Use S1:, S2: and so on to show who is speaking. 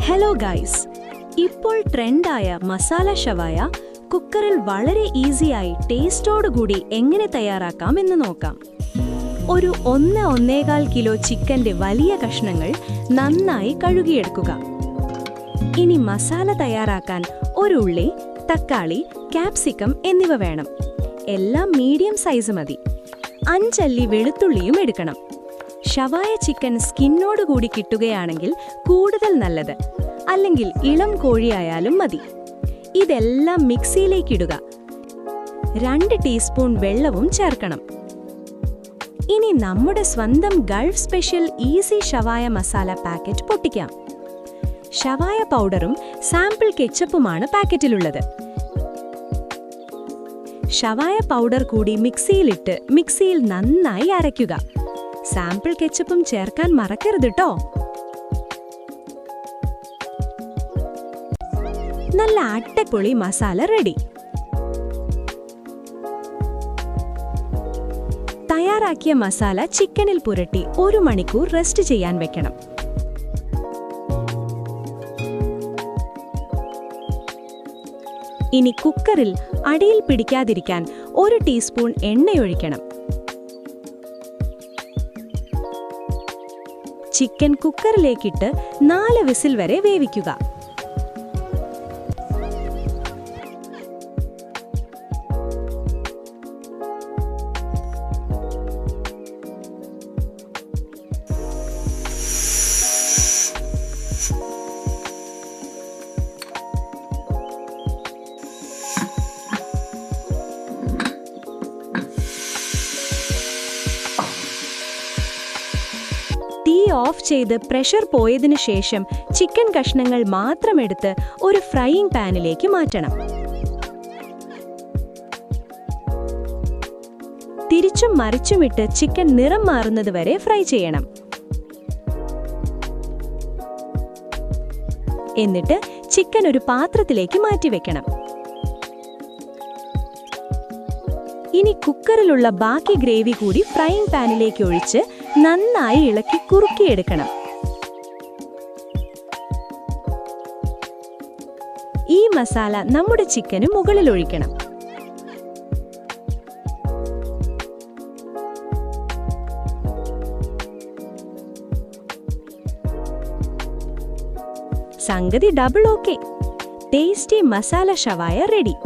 S1: Hello guys, ഇപ്പോൾ ട്രെൻഡായ മസാല ഷവായ കുക്കറിൽ വളരെ ഈസിയായി ടേസ്റ്റോടുകൂടി എങ്ങനെ തയ്യാറാക്കാം എന്ന് നോക്കാം. ഒരു 1-1.25 കിലോ ചിക്കന്റെ വലിയ കഷ്ണങ്ങൾ നന്നായി കഴുകിയെടുക്കുക. ഇനി മസാല തയ്യാറാക്കാൻ ഒരു ഉള്ളി, തക്കാളി, ക്യാപ്സിക്കം എന്നിവ വേണം. എല്ലാം മീഡിയം സൈസ് മതി. 5 അല്ലി വെളുത്തുള്ളിയും എടുക്കണം. ഷവായ ചിക്കൻ സ്കിന്നോടുകൂടി കിട്ടുകയാണെങ്കിൽ കൂടുതൽ നല്ലത്, അല്ലെങ്കിൽ ഇളം കോഴിയായാലും മതി. ഇതെല്ലാം മിക്സിയിലേക്കിടുക. 2 ടീസ്പൂൺ വെള്ളവും ചേർക്കണം. ഇനി നമ്മുടെ സ്വന്തം ഗൾഫ് സ്പെഷ്യൽ ഈസി ഷവായ മസാല പാക്കറ്റ് പൊട്ടിക്കാം. ഷവായ പൗഡറും സാമ്പിൾ കെച്ചപ്പുമാണ് പാക്കറ്റിലുള്ളത്. ഷവായ പൗഡർ കൂടി മിക്സിയിലിട്ട് മിക്സിയിൽ നന്നായി അരയ്ക്കുക. സാമ്പിൾ കെച്ചപ്പും ചേർക്കാൻ മറക്കരുത് ട്ടോ. നല്ല അട്ടപ്പൊളി മസാല റെഡി. തയ്യാറാക്കിയ മസാല ചിക്കനിൽ പുരട്ടി 1 മണിക്കൂർ റെസ്റ്റ് ചെയ്യാൻ വെക്കണം. ഇനി കുക്കറിൽ അടിയിൽ പിടിക്കാതിരിക്കാൻ 1 ടീസ്പൂൺ എണ്ണയൊഴിക്കണം. ചിക്കൻ കുക്കറിലേക്കിട്ട് 4 വിസിൽ വരെ വേവിക്കുക. തീ ഓഫ് ചെയ്ത് പ്രഷർ പോയതിനു ശേഷം ചിക്കൻ കഷ്ണങ്ങൾ മാത്രം എടുത്ത് ഒരു ഫ്രൈയിംഗ് പാനിലേക്ക് മാറ്റണം. തിരിച്ചും മറിച്ചുമിട്ട് ചിക്കൻ നിറം മാറുന്നതുവരെ ഫ്രൈ ചെയ്യണം. എന്നിട്ട് ചിക്കൻ ഒരു പാത്രത്തിലേക്ക് മാറ്റിവെക്കണം. ഇനി കുക്കറിലുള്ള ബാക്കി ഗ്രേവി കൂടി ഫ്രൈയിംഗ് പാനിലേക്ക് ഒഴിച്ച് നന്നായി ഇളക്കി കുറുക്കിയെടുക്കണം. ഈ മസാല നമ്മുടെ ചിക്കന് മുകളിൽ ഒഴിക്കണം. സംഗതി ഡബിൾ ഓക്കെ. ടേസ്റ്റി മസാല ഷവായ റെഡി.